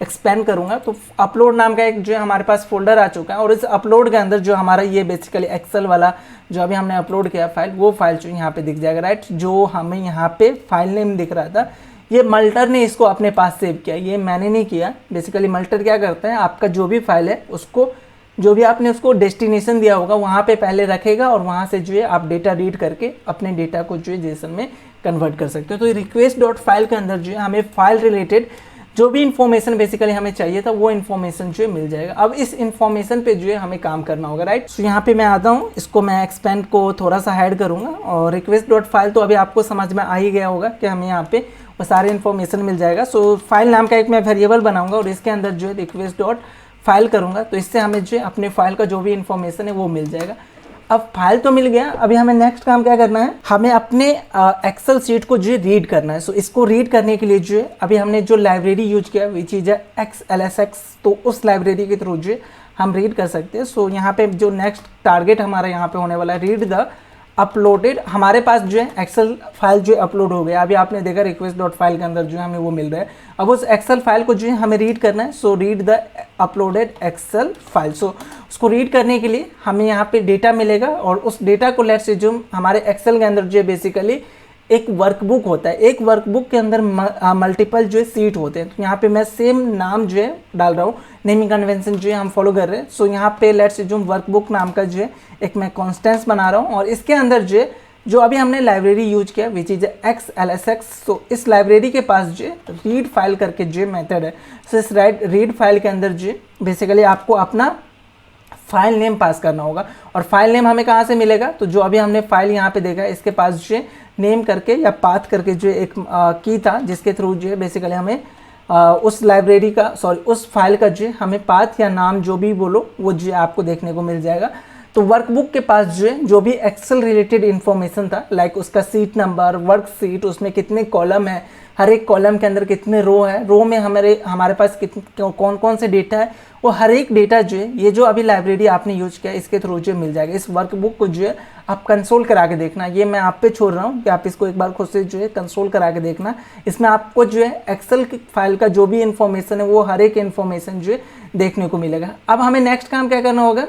एक्सपेंड करूँगा, तो अपलोड नाम का एक जो हमारे पास फोल्डर आ चुका है, और इस अपलोड के अंदर जो हमारा ये बेसिकली एक्सेल वाला जो अभी हमने अपलोड किया फाइल, वो फाइल जो यहाँ पे दिख जाएगा, राइट। जो हमें यहाँ पे फाइल नेम दिख रहा था, ये मल्टर ने इसको अपने पास सेव किया, ये मैंने नहीं किया। बेसिकली मल्टर क्या करता है, आपका जो भी फाइल है उसको, जो भी आपने उसको डेस्टिनेशन दिया होगा वहाँ पे पहले रखेगा, और वहाँ से जो है आप डेटा रीड करके अपने डेटा को जो है जेसन में कन्वर्ट कर सकते हो। तो request.file के अंदर जो है हमें फाइल रिलेटेड जो भी इन्फॉर्मेशन बेसिकली हमें चाहिए था, वो इन्फॉर्मेशन जो है मिल जाएगा। अब इस इन्फॉर्मेशन पे जो है हमें काम करना होगा, राइट। तो यहाँ पे मैं आता हूँ, इसको मैं एक्सपेंड को थोड़ा सा हाइड करूँगा, और request.file तो अभी आपको समझ में आ ही गया होगा कि हमें यहाँ पे वो सारे इन्फॉर्मेशन मिल जाएगा। सो फाइल नाम का एक मैं वेरिएबल बनाऊंगा, और इसके अंदर जो है request.file करूँगा, तो इससे हमें जो है अपने फाइल का जो भी इन्फॉर्मेशन है वो मिल जाएगा। अब फाइल तो मिल गया, अभी हमें नेक्स्ट काम क्या करना है, हमें अपने एक्सेल सीट को जो है रीड करना है। सो इसको रीड करने के लिए जो है अभी हमने जो लाइब्रेरी यूज किया वो चीज़ है XLSX, तो उस लाइब्रेरी के थ्रू जो है हम रीड कर सकते हैं। सो यहाँ पे जो नेक्स्ट टारगेट हमारा यहाँ पे होने वाला है, रीड द अपलोडेड। हमारे पास जो है एक्सेल फाइल जो अपलोड हो गया, अभी आपने देखा request.file के अंदर जो है हमें वो मिल रहा है। अब उस एक्सेल फाइल को जो है हमें रीड करना है। So read the uploaded Excel file. So उसको रीड करने के लिए हमें यहाँ पे डेटा मिलेगा, और उस डेटा को लेट्स एज्यूम हमारे एक्सेल के अंदर जो है बेसिकली एक वर्कबुक होता है। एक वर्कबुक के अंदर मल्टीपल जो है सीट होते हैं। तो यहाँ पे मैं सेम नाम जो है डाल रहा हूँ, नेमिंग कन्वेंशन जो है हम फॉलो कर रहे हैं। सो यहाँ पे लेट्स एज्यूम वर्कबुक नाम का जो है एक मैं कॉन्स्टेंस बना रहा हूँ, और इसके अंदर जो है जो अभी हमने लाइब्रेरी यूज किया विच इज XLSX। सो इस लाइब्रेरी के पास जो है रीड फाइल करके जो मेथड है। सो इस रीड फाइल के अंदर जो बेसिकली आपको अपना फाइल नेम पास करना होगा, और फाइल नेम हमें कहाँ से मिलेगा, तो जो अभी हमने फाइल यहाँ पे देखा है इसके पास जो है नेम करके या पाथ करके जो एक की था, जिसके थ्रू जो है बेसिकली हमें उस लाइब्रेरी का उस फाइल का जो है हमें पाथ या नाम जो भी बोलो वो जो आपको देखने को मिल जाएगा। तो वर्कबुक के पास जो है जो भी एक्सेल रिलेटेड इन्फॉर्मेशन था, लाइक उसका सीट नंबर, वर्क सीट, उसमें कितने कॉलम है, हर एक कॉलम के अंदर कितने रो है, रो में हमारे पास कौन कौन से डेटा है, वो हर एक डेटा जो है ये जो अभी लाइब्रेरी आपने यूज किया इसके थ्रू जो मिल जाएगा। इस वर्कबुक को जो है आप कंसोल करा के देखना, ये मैं आप पे छोड़ रहा हूँ कि आप इसको एक बार खुद से जो है कंसोल करा के देखना। इसमें आपको जो है एक्सेल फाइल का जो भी इन्फॉर्मेशन है वो हर एक इन्फॉर्मेशन जो है देखने को मिलेगा। अब हमें नेक्स्ट काम क्या करना होगा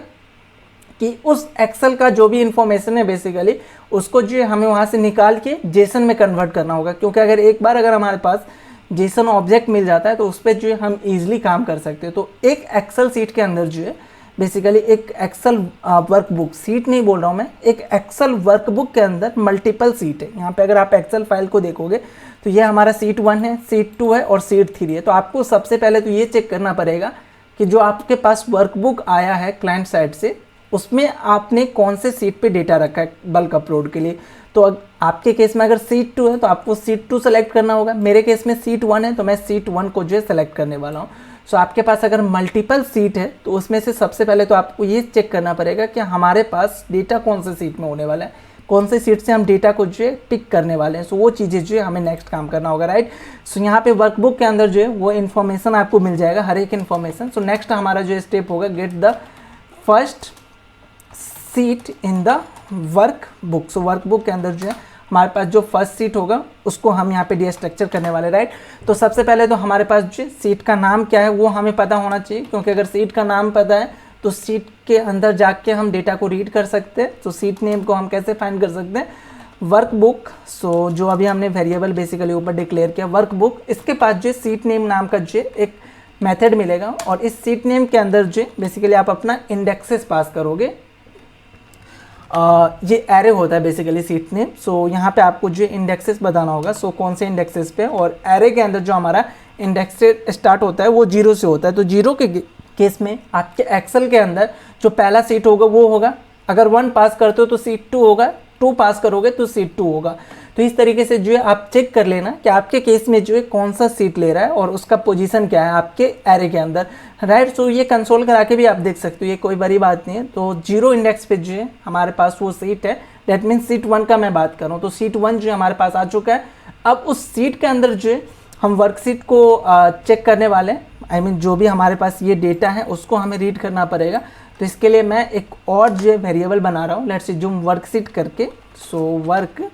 कि उस एक्सेल का जो भी इन्फॉर्मेशन है बेसिकली उसको जो है हमें वहाँ से निकाल के जेसन में कन्वर्ट करना होगा, क्योंकि अगर हमारे पास जेसन ऑब्जेक्ट मिल जाता है तो उस पर जो है हम इजीली काम कर सकते हैं। तो एक एक्सेल सीट के अंदर जो है बेसिकली एक एक्सेल वर्कबुक, सीट नहीं बोल रहा हूँ मैं, एक एक्सेल वर्कबुक के अंदर मल्टीपल सीट है। यहाँ पे अगर आप एक्सेल फाइल को देखोगे तो ये हमारा सीट 1 है, सीट 2 है और सीट 3 है। तो आपको सबसे पहले तो ये चेक करना पड़ेगा कि जो आपके पास वर्कबुक आया है क्लाइंट साइड से उसमें आपने कौन से सीट पे डेटा रखा है बल्क अपलोड के लिए। तो आपके केस में अगर सीट 2 है तो आपको सीट 2 सेलेक्ट करना होगा, मेरे केस में सीट 1 है तो मैं सीट 1 को जो है सेलेक्ट करने वाला हूँ। सो आपके पास अगर मल्टीपल सीट है तो उसमें से सबसे पहले तो आपको ये चेक करना पड़ेगा कि हमारे पास डेटा कौन से सीट में होने वाला है, कौन से सीट से हम डेटा को जो है पिक करने वाले हैं। सो वो चीज़ें जो है हमें नेक्स्ट काम करना होगा, राइट। सो यहाँ पे वर्कबुक के अंदर जो है वो इन्फॉर्मेशन आपको मिल जाएगा, हर एक इन्फॉर्मेशन। सो नेक्स्ट हमारा जो स्टेप होगा get the first seat in the workbook. So workbook के अंदर जो है हमारे पास जो फर्स्ट सीट होगा उसको हम यहाँ पे डीस्ट्रक्चर करने वाले, राइट। तो सबसे पहले तो हमारे पास जो सीट का नाम क्या है वो हमें पता होना चाहिए, क्योंकि अगर सीट का नाम पता है तो सीट के अंदर जाके हम डेटा को रीड कर सकते हैं। तो सीट नेम को हम कैसे फाइंड कर सकते हैं, वर्कबुक। सो जो अभी हमने वेरिएबल बेसिकली ऊपर डिक्लेयर किया वर्कबुक, इसके पास जो सीट नेम नाम का जो एक मेथड मिलेगा, और इस सीट नेम के अंदर जो बेसिकली आप अपना इंडेक्सेस पास करोगे। ये एरे होता है बेसिकली सीट नेम। सो यहाँ पे आपको जो इंडेक्सेस बताना होगा, सो कौन से इंडेक्सेस पे, और एरे के अंदर जो हमारा इंडेक्स स्टार्ट होता है वो 0 से होता है। तो 0 के केस में आपके एक्सेल के अंदर जो पहला सीट होगा वो होगा, अगर 1 पास करते हो तो सीट 2 होगा, 2 पास करोगे तो सीट 2 होगा, तो इस तरीके से जो है आप चेक कर लेना कि आपके केस में जो है कौन सा सीट ले रहा है और उसका पोजीशन क्या है आपके एरे के अंदर, राइट। सो ये कंसोल करा के भी आप देख सकते हो, ये कोई बड़ी बात नहीं है। तो 0 इंडेक्स पे जो है हमारे पास वो सीट है, दैट मीन्स सीट 1 का मैं बात कर रहा हूँ। तो सीट 1 जो है हमारे पास आ चुका है। अब उस सीट के अंदर जो है हम वर्कशीट को चेक करने वाले हैं, आई मीन जो भी हमारे पास ये डेटा है उसको हमें रीड करना पड़ेगा। तो इसके लिए मैं एक और जो है वेरिएबल बना रहा हूँ, लेट्स जूम वर्कशीट करके। सो वर्क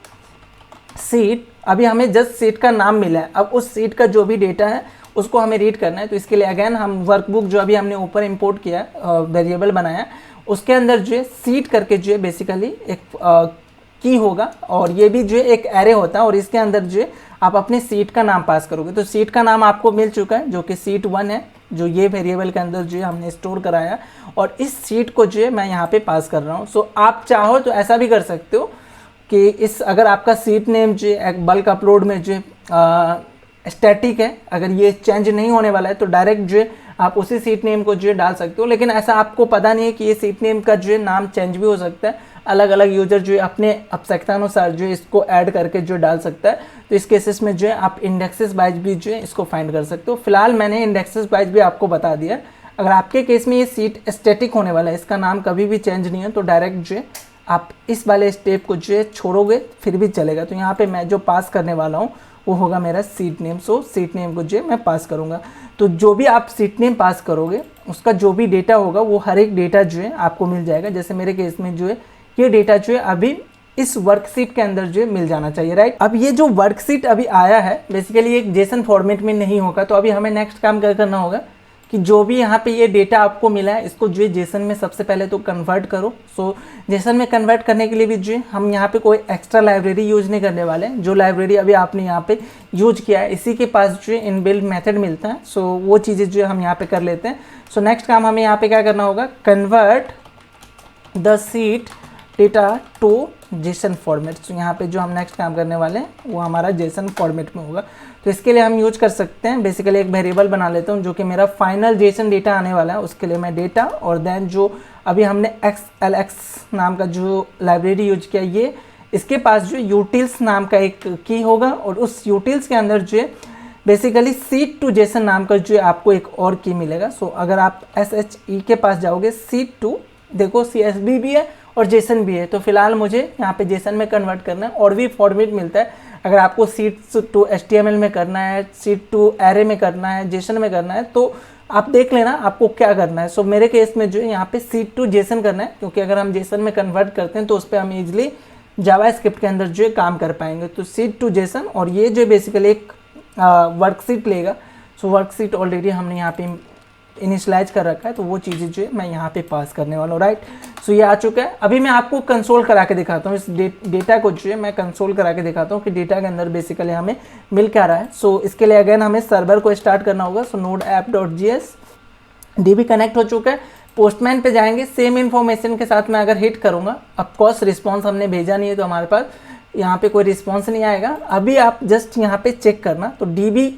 सीट, अभी हमें जस्ट सीट का नाम मिला है, अब उस सीट का जो भी डेटा है उसको हमें रीड करना है। तो इसके लिए अगेन हम वर्कबुक जो अभी हमने ऊपर इंपोर्ट किया वेरिएबल बनाया, उसके अंदर जो है सीट करके जो है बेसिकली एक की होगा, और ये भी जो है एक एरे होता है, और इसके अंदर जो है आप अपने सीट का नाम पास करोगे। तो सीट का नाम आपको मिल चुका है जो कि सीट 1 है, जो ये वेरिएबल के अंदर जो है हमने स्टोर कराया, और इस सीट को जो है मैं यहाँ पे पास कर रहा हूँ। सो आप चाहो तो ऐसा भी कर सकते हो कि इस अगर आपका सीट नेम जो है एक बल्क अपलोड में जो स्टैटिक है, अगर ये चेंज नहीं होने वाला है तो डायरेक्ट जो है आप उसी सीट नेम को जो है डाल सकते हो। लेकिन ऐसा आपको पता नहीं है कि ये सीट नेम का जो है नाम चेंज भी हो सकता है, अलग अलग यूजर जो है अपने आवश्यकतानुसार जो है इसको ऐड करके जो डाल सकता है। तो इस केसेस में जो है आप इंडेक्सेस वाइज भी जो है इसको फाइंड कर सकते हो। फिलहाल मैंने इंडेक्सेस वाइज भी आपको बता दिया। अगर आपके केस में ये सीट स्टैटिक होने वाला है, इसका नाम कभी भी चेंज नहीं है, तो डायरेक्ट जो है आप इस वाले स्टेप को जो है छोड़ोगे फिर भी चलेगा। तो यहाँ पे मैं जो पास करने वाला हूँ वो होगा मेरा सीट नेम। सो सीट नेम को जो है मैं पास करूँगा। तो जो भी आप सीट नेम पास करोगे उसका जो भी डेटा होगा वो हर एक डेटा जो है आपको मिल जाएगा। जैसे मेरे केस में जो है ये डेटा जो है अभी इस वर्कशीट के अंदर जो है मिल जाना चाहिए, राइट। अब ये जो वर्कशीट अभी आया है बेसिकली एक जेसन फॉर्मेट में नहीं होगा। तो अभी हमें नेक्स्ट काम क्या करना होगा कि जो भी यहाँ पे ये डेटा आपको मिला है इसको जो है जेसन में सबसे पहले तो कन्वर्ट करो। सो जेसन में कन्वर्ट करने के लिए भी जो है हम यहाँ पे कोई एक्स्ट्रा लाइब्रेरी यूज नहीं करने वाले हैं। जो लाइब्रेरी अभी आपने यहाँ पे यूज किया है इसी के पास जो है इनबिल्ट मेथड मिलता है। सो वो चीज़ें जो है हम यहाँ पे कर लेते हैं। सो नेक्स्ट काम हमें यहाँ पे क्या करना होगा, convert the sheet data to JSON format. तो यहाँ पे जो हम नेक्स्ट काम करने वाले हैं वो हमारा जेसन फॉर्मेट में होगा। तो इसके लिए हम यूज कर सकते हैं बेसिकली एक वेरिएबल बना लेता हूँ जो कि मेरा फाइनल जेसन डेटा आने वाला है। उसके लिए मैं डेटा और देन जो अभी हमने XLX नाम का जो लाइब्रेरी यूज किया, ये इसके पास जो यूटिल्स नाम का एक की होगा, और उस यूटिल्स के अंदर जो है बेसिकली सीट टू जेसन नाम का जो है आपको एक और की मिलेगा। सो अगर आप SHE के पास जाओगे, सीट टू देखो CSV भी है और जेसन भी है। तो फिलहाल मुझे यहाँ पे जेसन में कन्वर्ट करना है, और भी फॉर्मेट मिलता है। अगर आपको सीट टू HTML में करना है, सीट टू एरे में करना है, जेसन में करना है, तो आप देख लेना आपको क्या करना है। सो मेरे केस में जो है यहाँ पे सीट टू जेसन करना है, क्योंकि अगर हम जेसन में कन्वर्ट करते हैं तो उस पर हम इजिली जावास्क्रिप्ट के अंदर जो है काम कर पाएंगे। तो सीट टू जेसन, और ये जो बेसिकली एक वर्कशीट लेगा। सो वर्कशीट ऑलरेडी हमने यहाँ पे इनिशलाइज कर रखा है, तो वो चीज़ें जो है मैं यहाँ पे पास करने वाला हूँ, राइट। सो ये आ चुका है। अभी मैं आपको कंसोल करा के दिखाता हूँ, इस डेटा को जो है मैं कंसोल करा के दिखाता हूँ कि डेटा के अंदर बेसिकली हमें मिल क्या रहा है। सो इसके लिए अगेन हमें सर्वर को स्टार्ट करना होगा। सो node-app.js DB कनेक्ट हो चुका है। पोस्टमैन पे जाएंगे, सेम इन्फॉर्मेशन के साथ मैं अगर हिट करूँगा, ऑफकोर्स रिस्पॉन्स हमने भेजा नहीं है तो हमारे पास यहाँ पे कोई रिस्पॉन्स नहीं आएगा। अभी आप जस्ट यहाँ पे चेक करना, तो DB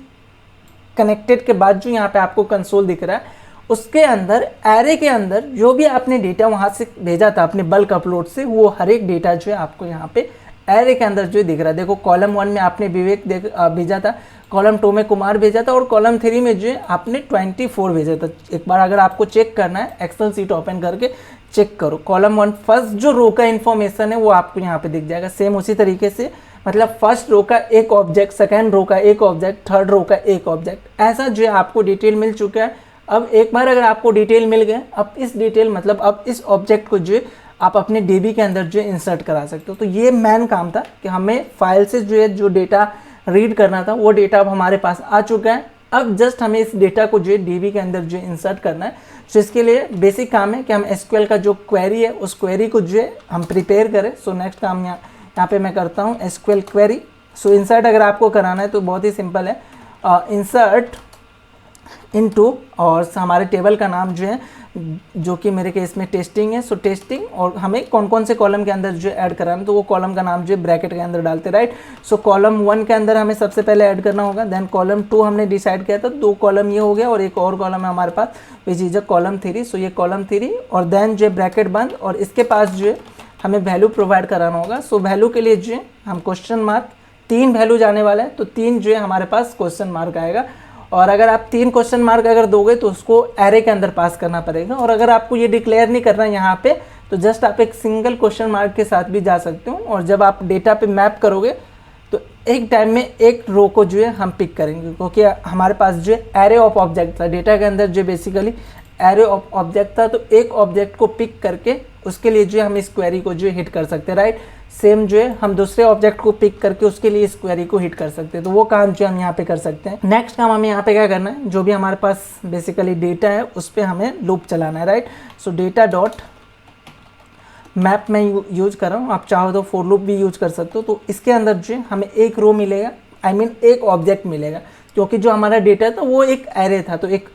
कनेक्टेड के बाद जो यहाँ पे आपको कंसोल दिख रहा है उसके अंदर एरे के अंदर जो भी आपने डेटा वहाँ से भेजा था अपने बल्क अपलोड से, वो हर एक डेटा जो है आपको यहाँ पे एरे के अंदर जो दिख रहा है। देखो कॉलम 1 में आपने विवेक भेजा था, कॉलम 2 में कुमार भेजा था, और कॉलम 3 में जो है आपने 24 भेजा था। एक बार अगर आपको चेक करना है एक्सेल सीट ओपन करके चेक करो, कॉलम 1 फर्स्ट जो रो का इन्फॉर्मेशन है वो आपको यहाँ पे दिख जाएगा। सेम उसी तरीके से मतलब फर्स्ट रो का एक ऑब्जेक्ट, सेकेंड रो का एक ऑब्जेक्ट, थर्ड रो का एक ऑब्जेक्ट, ऐसा जो है आपको डिटेल मिल चुका है। अब एक बार अगर आपको डिटेल मिल गया, अब इस डिटेल मतलब अब इस ऑब्जेक्ट को जो है आप अपने DB के अंदर जो है इंसर्ट करा सकते हो। तो ये मेन काम था कि हमें फाइल से जो है जो डेटा रीड करना था वो डेटा अब हमारे पास आ चुका है। अब जस्ट हमें इस डेटा को जो है DB के अंदर जो है इंसर्ट करना है। तो इसके लिए बेसिक काम है कि हम SQL का जो क्वेरी है उस क्वेरी को जो है हम प्रिपेयर करें। सो नेक्स्ट काम यहाँ पे मैं करता हूँ SQL क्वेरी। सो इंसर्ट अगर आपको कराना है तो बहुत ही सिंपल है, इंसर्ट इनटू, और हमारे टेबल का नाम जो है जो कि मेरे केस में टेस्टिंग है। सो टेस्टिंग, और हमें कौन कौन से कॉलम के अंदर जो ऐड कराना है तो वो कॉलम का नाम जो है ब्रैकेट के अंदर डालते, राइट। सो कॉलम 1 के अंदर हमें सबसे पहले ऐड करना होगा, देन कॉलम 2 हमने डिसाइड किया था, 2 कॉलम ये हो गया, और एक और कॉलम है हमारे पास विच इज कॉलम 3। सो ये कॉलम 3, और देन जो है ब्रैकेट बंद, और इसके पास जो है हमें वैल्यू प्रोवाइड कराना होगा। सो वैल्यू के लिए जो है हम क्वेश्चन मार्क 3 वैल्यू जाने वाला है, तो 3 जो है हमारे पास क्वेश्चन मार्क आएगा। और अगर आप 3 क्वेश्चन मार्क अगर दोगे तो उसको एरे के अंदर पास करना पड़ेगा। और अगर आपको ये डिक्लेयर नहीं करना यहाँ पे, तो जस्ट आप एक सिंगल क्वेश्चन मार्क के साथ भी जा सकते हो। और जब आप डेटा पे मैप करोगे तो एक टाइम में एक रो को जो है हम पिक करेंगे, क्योंकि हमारे पास जो है एरे ऑफ ऑब्जेक्ट था डेटा के अंदर, जो बेसिकली एरे ऑफ ऑब्जेक्ट था। तो एक ऑब्जेक्ट को पिक करके उसके लिए जो है हम इस क्वेरी को जो है हिट कर सकते हैं, राइट। सेम जो है हम दूसरे ऑब्जेक्ट को पिक करके उसके लिए इस क्वेरी को हिट कर सकते हैं। तो वो काम जो हम यहाँ पे कर सकते हैं। नेक्स्ट काम हमें यहाँ पे क्या करना है, जो भी हमारे पास बेसिकली डेटा है उस पर हमें लूप चलाना है, राइट। सो डेटा डॉट मैप में यूज कर रहा हूँ, आप चाहो तो फॉर लूप भी यूज कर सकते हो। तो इसके अंदर जो है हमें एक रो मिलेगा, एक ऑब्जेक्ट मिलेगा, क्योंकि जो हमारा डेटा था वो एक एरे था, तो एक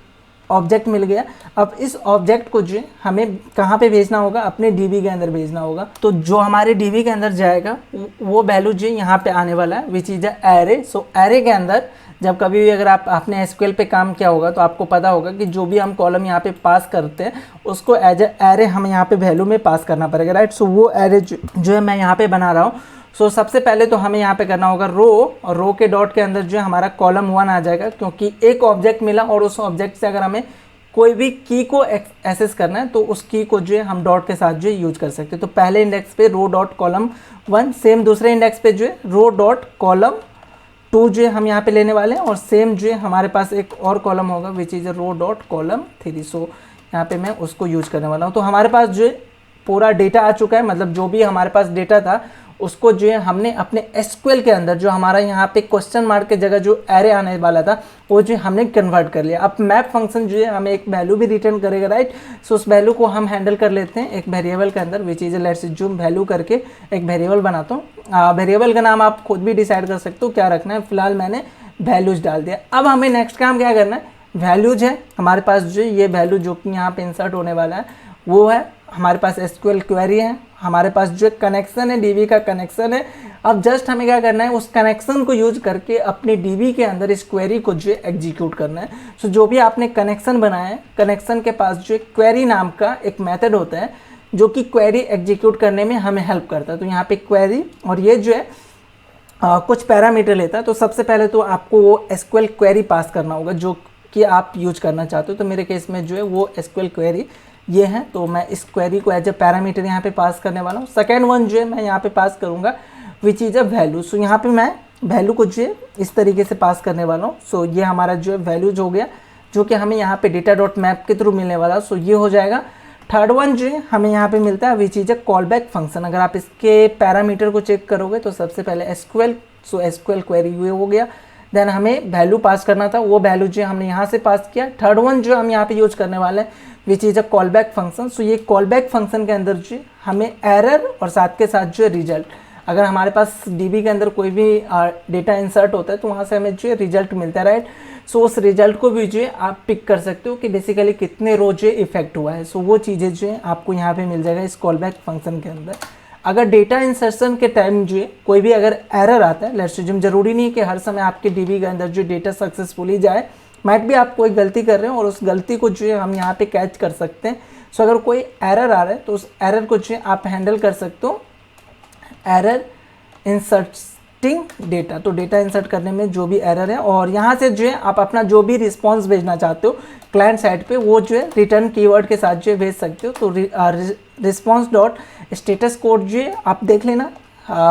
ऑब्जेक्ट मिल गया। अब इस ऑब्जेक्ट को जो है हमें कहाँ पे भेजना होगा, अपने डीबी के अंदर भेजना होगा। तो जो हमारे डीबी के अंदर जाएगा वो वैल्यू जो है यहाँ पे आने वाला है, विच is a array. So array के अंदर जब कभी भी अगर आपने एसक्यूएल पे काम किया होगा तो आपको पता होगा कि जो भी हम कॉलम यहाँ पे पास करते हैं उसको एज अ एरे हमें यहाँ पे वैल्यू में पास करना पड़ेगा, राइट। सो वो एरे जो है मैं यहाँ पे बना रहा हूँ। सो सबसे पहले तो हमें यहाँ पे करना होगा रो, और रो के डॉट के अंदर जो है हमारा कॉलम 1 आ जाएगा, क्योंकि एक ऑब्जेक्ट मिला और उस ऑब्जेक्ट से अगर हमें कोई भी की को एक्सेस करना है तो उस की को जो है हम डॉट के साथ जो है यूज कर सकते हैं। तो पहले इंडेक्स पे रो डॉट कॉलम 1, सेम दूसरे इंडेक्स पे जो है रो डॉट कॉलम 2 जो है हम यहाँ पे लेने वाले हैं। और सेम जो है हमारे पास एक और कॉलम होगा which is row dot column 3। So यहाँ पे मैं उसको यूज करने वाला हूँ। तो हमारे पास जो है पूरा डेटा आ चुका है, मतलब जो भी हमारे पास डेटा था उसको जो है हमने अपने एसक्यूएल के अंदर, जो हमारा यहाँ पे क्वेश्चन मार्क के जगह जो एरे आने वाला था वो जो हमने कन्वर्ट कर लिया। अब मैप फंक्शन जो है हमें एक वैल्यू भी रिटर्न करेगा, राइट। सो उस वैल्यू को हम हैंडल कर लेते हैं एक वेरिएबल के अंदर, which is let's assume value करके एक वेरिएबल बनाता हूँ। वेरिएबल का नाम आप खुद भी डिसाइड कर सकते हो क्या रखना है, फिलहाल मैंने वैल्यूज डाल दिया। अब हमें नेक्स्ट काम क्या करना है, वैल्यूज है हमारे पास जो ये वैल्यू जो कि यहाँ पे इंसर्ट होने वाला है वो है हमारे पास एसक्यूएल क्वेरी है, हमारे पास जो कनेक्शन है डीबी का कनेक्शन है। अब जस्ट हमें क्या करना है, उस कनेक्शन को यूज करके अपने डीबी के अंदर इस क्वेरी को जो है एग्जीक्यूट करना है। सो जो भी आपने कनेक्शन बनाया है, कनेक्शन के पास जो है क्वेरी नाम का एक मेथड होता है जो कि क्वेरी एग्जीक्यूट करने में हमें हेल्प करता है। तो यहाँ पे क्वेरी, और ये जो है कुछ पैरामीटर लेता है। तो सबसे पहले तो आपको वो एसक्यूएल क्वेरी पास करना होगा जो कि आप यूज करना चाहते हो। तो मेरे केस में जो है वो एसक्यूएल क्वेरी ये है, तो मैं इस क्वेरी को एज ए पैरामीटर यहाँ पे पास करने वाला हूँ। सेकेंड वन जो है मैं यहाँ पे पास करूँगा विच इज अ वैल्यू। सो यहाँ पे मैं वैल्यू को जो है इस तरीके से पास करने वाला हूँ। सो ये हमारा जो है वैल्यूज हो गया, जो कि हमें यहाँ पे डेटा डॉट मैप के थ्रू मिलने वाला। सो ये हो जाएगा। थर्ड वन जो है हमें यहाँ पे मिलता है विच is a call back function. अगर आप इसके पैरामीटर को चेक करोगे तो सबसे पहले एसक्यूएल, सो एसक्यूएल क्वेरी ये हो गया। देन हमें वैल्यू पास करना था, वो वैल्यू जो हमने यहाँ से पास किया। थर्ड वन जो हम यहाँ पे यूज करने वाले हैं which is a call back function. So ये कॉल बैक फंक्शन के अंदर जो हमें एरर और साथ के साथ जो है रिजल्ट, अगर हमारे पास डीबी के अंदर कोई भी डेटा इंसर्ट होता है तो वहाँ से हमें जो है रिजल्ट मिलता है, राइट। सो उस रिजल्ट को भी जो है आप पिक कर सकते हो कि बेसिकली कितने रो जो इफेक्ट हुआ है। सो वो चीज़ें जो है आपको यहाँ पे मिल जाएगा इस कॉल बैक फंक्शन के अंदर। अगर डेटा इंसर्शन के टाइम जो है कोई भी अगर एरर आता है, लेट्स अज्यूम जरूरी नहीं है कि हर समय आपके डीबी के अंदर जो डेटा सक्सेसफुली जाए, माइट भी आप कोई गलती कर रहे हो और उस गलती को जो है हम यहाँ पे कैच कर सकते हैं। सो अगर कोई एरर आ रहा है तो उस एरर को जो है आप हैंडल कर सकते हो एरर इंसर्टिंग डेटा। तो डेटा इंसर्ट करने में जो भी एरर है, और यहाँ से जो है आप अपना जो भी रिस्पॉन्स भेजना चाहते हो क्लाइंट साइड पे वो जो है रिटर्न कीवर्ड के साथ जो है भेज सकते हो। तो रिस्पॉन्स डॉट स्टेटस कोड जो है आप देख लेना,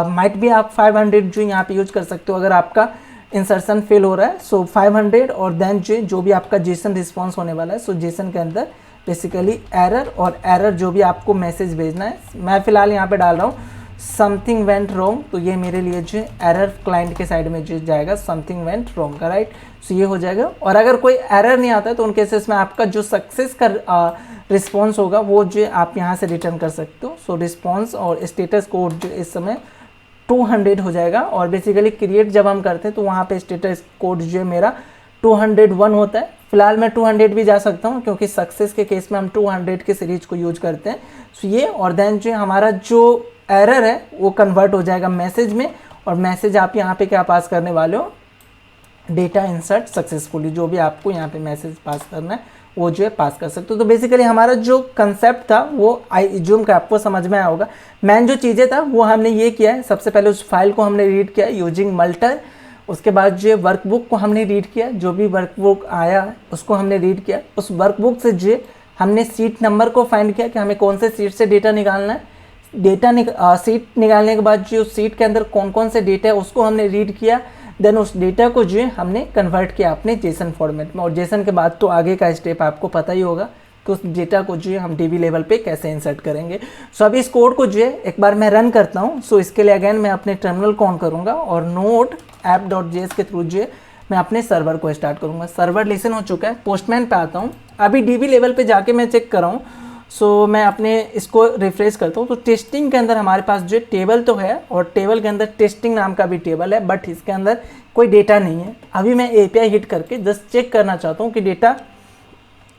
माइट भी आप 500 जो यहाँ पे यूज कर सकते हो अगर आपका इंसर्शन फेल हो रहा है। सो 500 और देन जो भी आपका जेसन रिस्पॉन्स होने वाला है, सो जेसन के अंदर बेसिकली एरर और एरर जो भी आपको मैसेज भेजना है, मैं फिलहाल यहाँ पे डाल रहा हूँ समथिंग वेंट रॉन्ग। तो ये मेरे लिए जो एरर क्लाइंट के साइड में जो जाएगा समथिंग वेंट रॉन्ग का, राइट। सो ये हो जाएगा। और अगर कोई एरर नहीं आता है तो उन केसेस में आपका जो सक्सेस का रिस्पॉन्स होगा वो जो आप यहाँ से रिटर्न कर सकते हो। सो रिस्पॉन्स और स्टेटस कोड जो इस समय 200 हो जाएगा। और बेसिकली क्रिएट जब हम करते हैं तो वहाँ पे स्टेटस कोड जो है मेरा 201 होता है। फिलहाल मैं 200 भी जा सकता हूँ क्योंकि सक्सेस के केस में हम 200 के सीरीज को यूज करते हैं। सो ये, और देन जो हमारा जो एरर है वो कन्वर्ट हो जाएगा मैसेज में, और मैसेज आप यहाँ पे क्या पास करने वाले हो, डेटा इंसर्ट सक्सेसफुली। जो भी आपको यहाँ पे मैसेज पास करना है वो जो है पास कर सकते हो। तो बेसिकली हमारा जो कंसेप्ट था वो आई एज्यूम का आपको समझ में आया होगा। मेन जो चीज़ें था वो हमने ये किया है, सबसे पहले उस फाइल को हमने रीड किया यूजिंग मल्टर, उसके बाद जो है वर्कबुक को हमने रीड किया, जो भी वर्कबुक आया उसको हमने रीड किया। उस वर्कबुक से जो हमने सीट नंबर को फाइंड किया कि हमें कौन से सीट से डेटा निकालना है। सीट निकालने के बाद जो सीट के अंदर कौन कौन से डेटा है उसको हमने रीड किया। देन उस डेटा को जो है हमने कन्वर्ट किया अपने जेसन फॉर्मेट में, और जेसन के बाद तो आगे का स्टेप आपको पता ही होगा कि उस डेटा को जो है हम डीबी लेवल पे कैसे इंसर्ट करेंगे। सो अभी इस कोड को जो है एक बार मैं रन करता हूँ। सो इसके लिए अगेन मैं अपने टर्मिनल को ऑन करूँगा और नोड app.js के थ्रू जो है मैं अपने सर्वर को स्टार्ट करूँगा। सर्वर लिसन हो चुका है, पोस्टमैन पे आता हूँ। अभी डीबी लेवल पे जाके मैं चेक कर रहा हूँ। सो मैं अपने इसको रिफ्रेश करता हूँ। तो टेस्टिंग के अंदर हमारे पास जो टेबल तो है, और टेबल के अंदर टेस्टिंग नाम का भी टेबल है, बट इसके अंदर कोई डेटा नहीं है। अभी मैं API हिट करके जस्ट चेक करना चाहता हूँ कि डेटा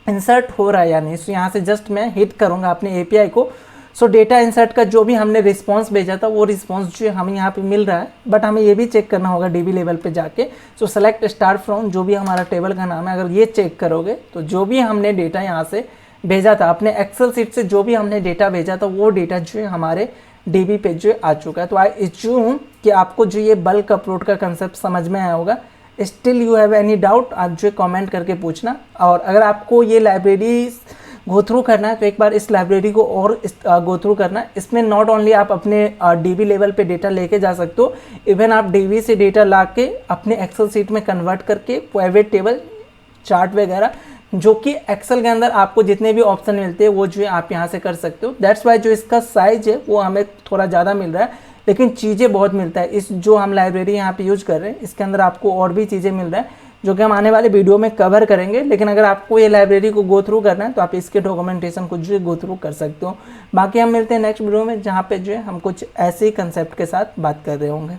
इंसर्ट हो रहा है या नहीं। सो यहाँ से जस्ट मैं हिट करूँगा अपने API को। सो डेटा इंसर्ट का जो भी हमने रिस्पॉन्स भेजा था वो रिस्पॉन्स जो हमें यहाँ पे मिल रहा है, बट हमें ये भी चेक करना होगा डीबी लेवल पे जाके। सो सेलेक्ट स्टार्ट फ्रॉम, जो भी हमारा टेबल का नाम है, अगर ये चेक करोगे तो जो भी हमने डेटा यहाँ से भेजा था अपने एक्सेल सीट से, जो भी हमने डेटा भेजा था वो डेटा जो है हमारे डीबी पे जो आ चुका है। तो आई एज्यूम कि आपको जो ये बल्क अपलोड का कंसेप्ट समझ में आया होगा। Still you have any doubt, आप जो कमेंट करके पूछना। और अगर आपको ये लाइब्रेरी गो थ्रू करना है तो एक बार इस लाइब्रेरी को और गो थ्रू करना है। इसमें नॉट ओनली आप अपने डीबी लेवल पे डेटा लेके जा सकते हो, इवन आप डीबी से डेटा ला के अपने एक्सेल सीट में कन्वर्ट करके प्राइवेट टेबल चार्ट वगैरह, जो कि एक्सेल के अंदर आपको जितने भी ऑप्शन मिलते हैं वो जो है आप यहाँ से कर सकते हो। दैट्स वाई जो इसका साइज है वो हमें थोड़ा ज़्यादा मिल रहा है, लेकिन चीज़ें बहुत मिलता है। इस जो हम लाइब्रेरी यहाँ पे यूज कर रहे हैं इसके अंदर आपको और भी चीज़ें मिल रहा है जो कि हम आने वाले वीडियो में कवर करेंगे। लेकिन अगर आपको ये लाइब्रेरी को गो थ्रू करना है तो आप इसके डॉक्यूमेंटेशन को जो है गो थ्रू कर सकते हो। बाकी हम मिलते हैं नेक्स्ट वीडियो में, जहाँ पे जो है हम कुछ ऐसे ही कंसेप्ट के साथ बात कर रहे होंगे।